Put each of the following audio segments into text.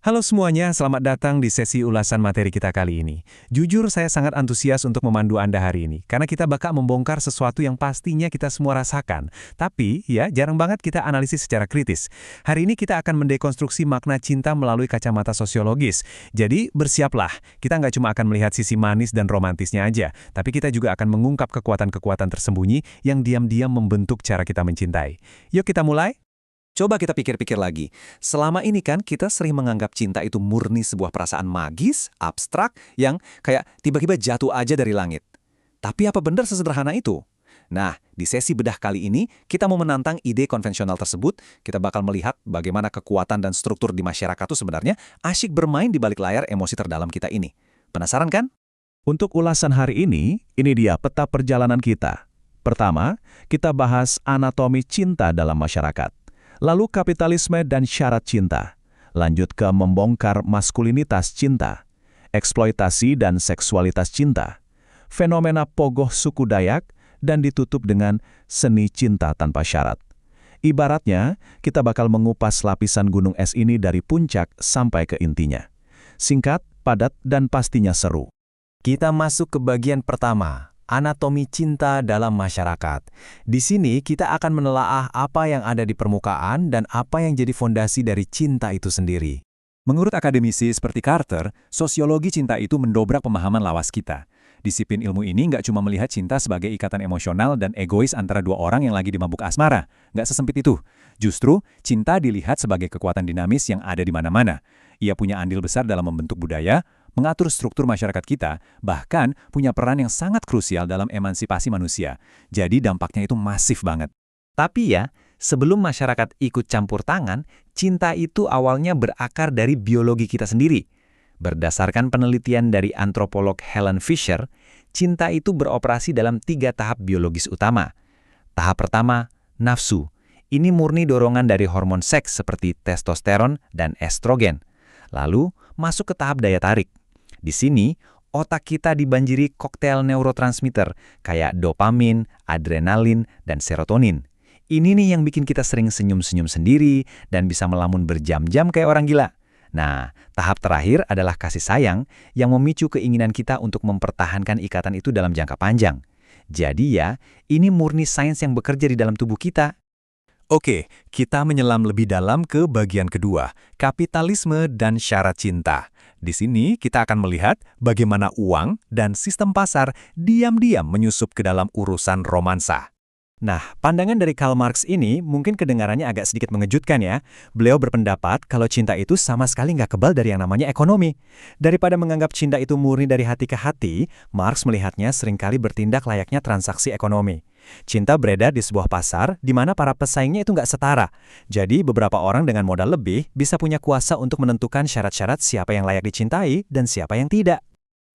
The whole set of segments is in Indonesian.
Halo semuanya, selamat datang di sesi ulasan materi kita kali ini. Jujur, saya sangat antusias untuk memandu Anda hari ini, karena kita bakal membongkar sesuatu yang pastinya kita semua rasakan. Tapi, ya, jarang banget kita analisis secara kritis. Hari ini kita akan mendekonstruksi makna cinta melalui kacamata sosiologis. Jadi, bersiaplah. Kita nggak cuma akan melihat sisi manis dan romantisnya aja, tapi kita juga akan mengungkap kekuatan-kekuatan tersembunyi yang diam-diam membentuk cara kita mencintai. Yuk kita mulai? Coba kita pikir-pikir lagi. Selama ini kan kita sering menganggap cinta itu murni sebuah perasaan magis, abstrak, yang kayak tiba-tiba jatuh aja dari langit. Tapi apa benar sesederhana itu? Nah, di sesi bedah kali ini, kita mau menantang ide konvensional tersebut. Kita bakal melihat bagaimana kekuatan dan struktur di masyarakat itu sebenarnya asyik bermain di balik layar emosi terdalam kita ini. Penasaran kan? Untuk ulasan hari ini dia peta perjalanan kita. Pertama, kita bahas anatomi cinta dalam masyarakat. Lalu kapitalisme dan syarat cinta. Lanjut ke membongkar maskulinitas cinta, eksploitasi dan seksualitas cinta, fenomena pogoh suku Dayak, dan ditutup dengan seni cinta tanpa syarat. Ibaratnya, kita bakal mengupas lapisan gunung es ini dari puncak sampai ke intinya. Singkat, padat, dan pastinya seru. Kita masuk ke bagian pertama. Anatomi cinta dalam masyarakat. Di sini kita akan menelaah apa yang ada di permukaan dan apa yang jadi fondasi dari cinta itu sendiri. Menurut akademisi seperti Carter, sosiologi cinta itu mendobrak pemahaman lawas kita. Disiplin ilmu ini nggak cuma melihat cinta sebagai ikatan emosional dan egois antara dua orang yang lagi dimabuk asmara. Nggak sesempit itu. Justru, cinta dilihat sebagai kekuatan dinamis yang ada di mana-mana. Ia punya andil besar dalam membentuk budaya, mengatur struktur masyarakat kita, bahkan punya peran yang sangat krusial dalam emansipasi manusia. Jadi dampaknya itu masif banget. Tapi ya, sebelum masyarakat ikut campur tangan, cinta itu awalnya berakar dari biologi kita sendiri. Berdasarkan penelitian dari antropolog Helen Fisher, cinta itu beroperasi dalam 3 tahap biologis utama. Tahap pertama, nafsu. Ini murni dorongan dari hormon seks seperti testosteron dan estrogen. Lalu, masuk ke tahap daya tarik. Di sini, otak kita dibanjiri koktail neurotransmitter kayak dopamin, adrenalin, dan serotonin. Ini nih yang bikin kita sering senyum-senyum sendiri dan bisa melamun berjam-jam kayak orang gila. Nah, tahap terakhir adalah kasih sayang yang memicu keinginan kita untuk mempertahankan ikatan itu dalam jangka panjang. Jadi ya, ini murni sains yang bekerja di dalam tubuh kita. Oke, kita menyelam lebih dalam ke bagian kedua, kapitalisme dan syarat cinta. Di sini kita akan melihat bagaimana uang dan sistem pasar diam-diam menyusup ke dalam urusan romansa. Nah, pandangan dari Karl Marx ini mungkin kedengarannya agak sedikit mengejutkan ya. Beliau berpendapat kalau cinta itu sama sekali nggak kebal dari yang namanya ekonomi. Daripada menganggap cinta itu murni dari hati ke hati, Marx melihatnya seringkali bertindak layaknya transaksi ekonomi. Cinta beredar di sebuah pasar di mana para pesaingnya itu nggak setara. Jadi beberapa orang dengan modal lebih bisa punya kuasa untuk menentukan syarat-syarat siapa yang layak dicintai dan siapa yang tidak.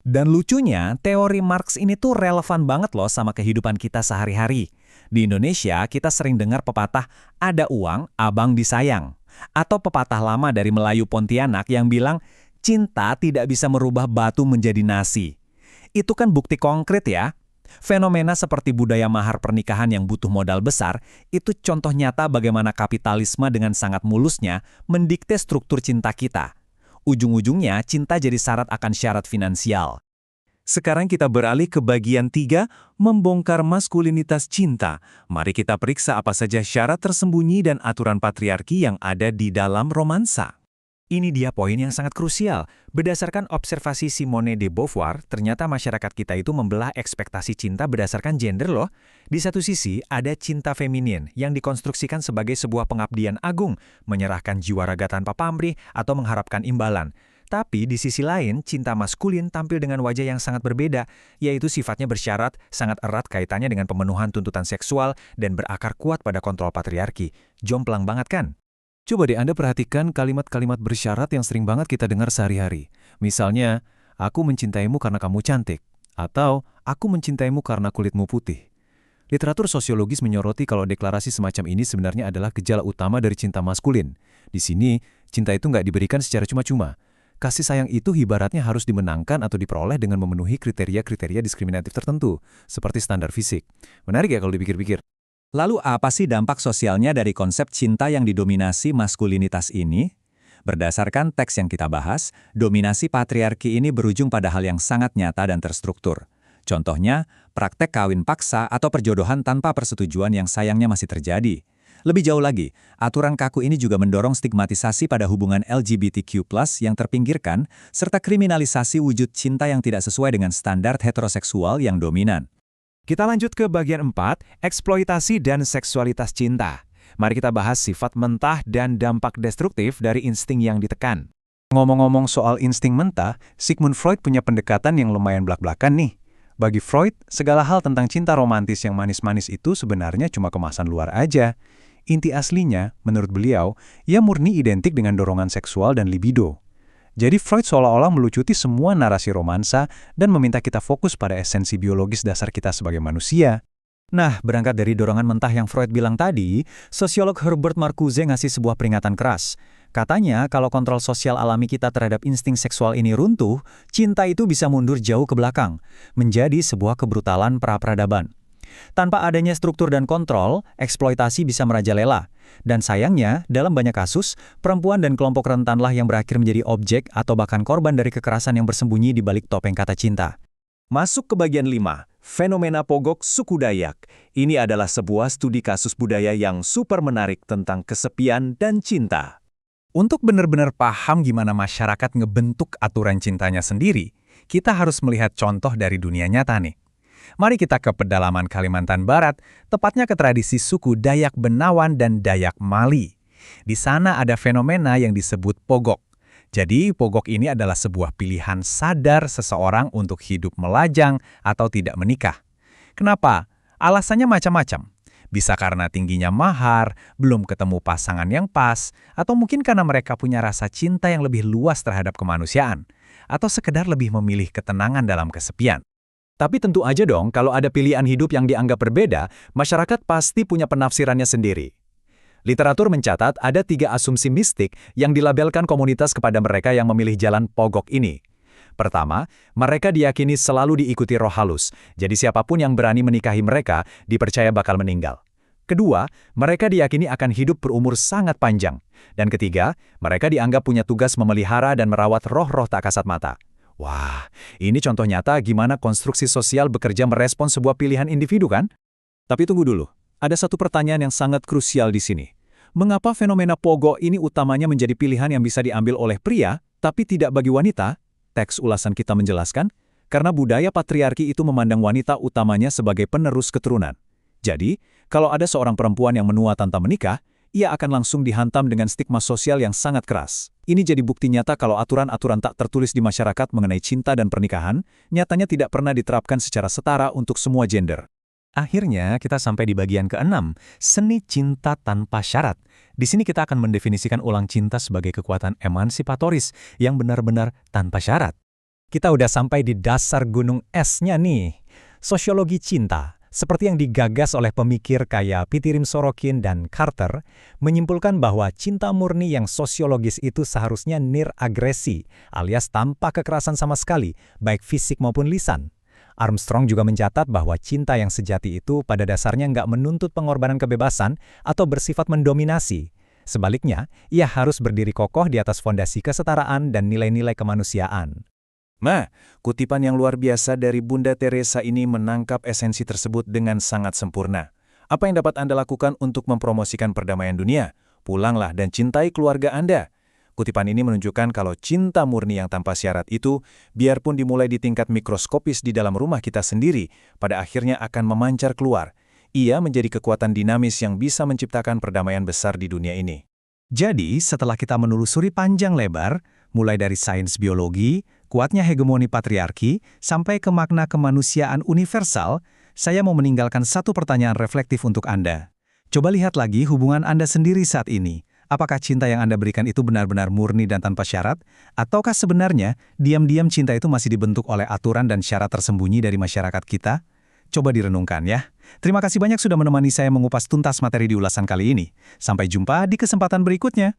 Dan lucunya, teori Marx ini tuh relevan banget loh sama kehidupan kita sehari-hari. Di Indonesia, kita sering dengar pepatah, ada uang, abang disayang. Atau pepatah lama dari Melayu Pontianak yang bilang, cinta tidak bisa merubah batu menjadi nasi. Itu kan bukti konkret ya. Fenomena seperti budaya mahar pernikahan yang butuh modal besar, itu contoh nyata bagaimana kapitalisme dengan sangat mulusnya mendikte struktur cinta kita. Ujung-ujungnya, cinta jadi syarat akan syarat finansial. Sekarang kita beralih ke bagian 3, membongkar maskulinitas cinta. Mari kita periksa apa saja syarat tersembunyi dan aturan patriarki yang ada di dalam romansa. Ini dia poin yang sangat krusial. Berdasarkan observasi Simone de Beauvoir, ternyata masyarakat kita itu membelah ekspektasi cinta berdasarkan gender loh. Di satu sisi, ada cinta feminin yang dikonstruksikan sebagai sebuah pengabdian agung, menyerahkan jiwa raga tanpa pamrih atau mengharapkan imbalan. Tapi di sisi lain, cinta maskulin tampil dengan wajah yang sangat berbeda, yaitu sifatnya bersyarat, sangat erat kaitannya dengan pemenuhan tuntutan seksual dan berakar kuat pada kontrol patriarki. Jomplang banget kan? Coba deh Anda perhatikan kalimat-kalimat bersyarat yang sering banget kita dengar sehari-hari. Misalnya, aku mencintaimu karena kamu cantik, atau aku mencintaimu karena kulitmu putih. Literatur sosiologis menyoroti kalau deklarasi semacam ini sebenarnya adalah gejala utama dari cinta maskulin. Di sini, cinta itu nggak diberikan secara cuma-cuma. Kasih sayang itu ibaratnya harus dimenangkan atau diperoleh dengan memenuhi kriteria-kriteria diskriminatif tertentu, seperti standar fisik. Menarik ya kalau dipikir-pikir. Lalu apa sih dampak sosialnya dari konsep cinta yang didominasi maskulinitas ini? Berdasarkan teks yang kita bahas, dominasi patriarki ini berujung pada hal yang sangat nyata dan terstruktur. Contohnya, praktek kawin paksa atau perjodohan tanpa persetujuan yang sayangnya masih terjadi. Lebih jauh lagi, aturan kaku ini juga mendorong stigmatisasi pada hubungan LGBTQ+ yang terpinggirkan, serta kriminalisasi wujud cinta yang tidak sesuai dengan standar heteroseksual yang dominan. Kita lanjut ke bagian 4, eksploitasi dan seksualitas cinta. Mari kita bahas sifat mentah dan dampak destruktif dari insting yang ditekan. Ngomong-ngomong soal insting mentah, Sigmund Freud punya pendekatan yang lumayan blak-blakan nih. Bagi Freud, segala hal tentang cinta romantis yang manis-manis itu sebenarnya cuma kemasan luar aja. Inti aslinya, menurut beliau, ia murni identik dengan dorongan seksual dan libido. Jadi Freud seolah-olah melucuti semua narasi romansa dan meminta kita fokus pada esensi biologis dasar kita sebagai manusia. Nah, berangkat dari dorongan mentah yang Freud bilang tadi, sosiolog Herbert Marcuse ngasih sebuah peringatan keras. Katanya, kalau kontrol sosial alami kita terhadap insting seksual ini runtuh, cinta itu bisa mundur jauh ke belakang, menjadi sebuah kebrutalan pra-peradaban. Tanpa adanya struktur dan kontrol, eksploitasi bisa merajalela. Dan sayangnya, dalam banyak kasus, perempuan dan kelompok rentanlah yang berakhir menjadi objek atau bahkan korban dari kekerasan yang bersembunyi di balik topeng kata cinta. Masuk ke bagian 5, fenomena pogok suku Dayak. Ini adalah sebuah studi kasus budaya yang super menarik tentang kesepian dan cinta. Untuk benar-benar paham gimana masyarakat ngebentuk aturan cintanya sendiri, kita harus melihat contoh dari dunia nyata nih. Mari kita ke pedalaman Kalimantan Barat, tepatnya ke tradisi suku Dayak Benawan dan Dayak Mali. Di sana ada fenomena yang disebut pogok. Jadi, pogok ini adalah sebuah pilihan sadar seseorang untuk hidup melajang atau tidak menikah. Kenapa? Alasannya macam-macam. Bisa karena tingginya mahar, belum ketemu pasangan yang pas, atau mungkin karena mereka punya rasa cinta yang lebih luas terhadap kemanusiaan, atau sekedar lebih memilih ketenangan dalam kesepian. Tapi tentu aja dong, kalau ada pilihan hidup yang dianggap berbeda, masyarakat pasti punya penafsirannya sendiri. Literatur mencatat ada 3 asumsi mistik yang dilabelkan komunitas kepada mereka yang memilih jalan pogok ini. Pertama, mereka diyakini selalu diikuti roh halus, jadi siapapun yang berani menikahi mereka dipercaya bakal meninggal. Kedua, mereka diyakini akan hidup berumur sangat panjang. Dan ketiga, mereka dianggap punya tugas memelihara dan merawat roh-roh tak kasat mata. Wah, ini contoh nyata gimana konstruksi sosial bekerja merespon sebuah pilihan individu kan? Tapi tunggu dulu, ada satu pertanyaan yang sangat krusial di sini. Mengapa fenomena pogok ini utamanya menjadi pilihan yang bisa diambil oleh pria, tapi tidak bagi wanita? Teks ulasan kita menjelaskan, karena budaya patriarki itu memandang wanita utamanya sebagai penerus keturunan. Jadi, kalau ada seorang perempuan yang menua tanpa menikah, ia akan langsung dihantam dengan stigma sosial yang sangat keras. Ini jadi bukti nyata kalau aturan-aturan tak tertulis di masyarakat mengenai cinta dan pernikahan, nyatanya tidak pernah diterapkan secara setara untuk semua gender. Akhirnya, kita sampai di bagian ke-6, seni cinta tanpa syarat. Di sini kita akan mendefinisikan ulang cinta sebagai kekuatan emansipatoris yang benar-benar tanpa syarat. Kita udah sampai di dasar gunung esnya nih. Sosiologi cinta, seperti yang digagas oleh pemikir kayak Pitirim Sorokin dan Carter, menyimpulkan bahwa cinta murni yang sosiologis itu seharusnya niragresi, alias tanpa kekerasan sama sekali, baik fisik maupun lisan. Armstrong juga mencatat bahwa cinta yang sejati itu pada dasarnya nggak menuntut pengorbanan kebebasan atau bersifat mendominasi. Sebaliknya, ia harus berdiri kokoh di atas fondasi kesetaraan dan nilai-nilai kemanusiaan. Nah, kutipan yang luar biasa dari Bunda Teresa ini menangkap esensi tersebut dengan sangat sempurna. Apa yang dapat Anda lakukan untuk mempromosikan perdamaian dunia? Pulanglah dan cintai keluarga Anda. Kutipan ini menunjukkan kalau cinta murni yang tanpa syarat itu, biarpun dimulai di tingkat mikroskopis di dalam rumah kita sendiri, pada akhirnya akan memancar keluar. Ia menjadi kekuatan dinamis yang bisa menciptakan perdamaian besar di dunia ini. Jadi, setelah kita menelusuri panjang lebar, mulai dari sains biologi, kuatnya hegemoni patriarki, sampai ke makna kemanusiaan universal, saya mau meninggalkan satu pertanyaan reflektif untuk Anda. Coba lihat lagi hubungan Anda sendiri saat ini. Apakah cinta yang Anda berikan itu benar-benar murni dan tanpa syarat? Ataukah sebenarnya diam-diam cinta itu masih dibentuk oleh aturan dan syarat tersembunyi dari masyarakat kita? Coba direnungkan ya. Terima kasih banyak sudah menemani saya mengupas tuntas materi di ulasan kali ini. Sampai jumpa di kesempatan berikutnya.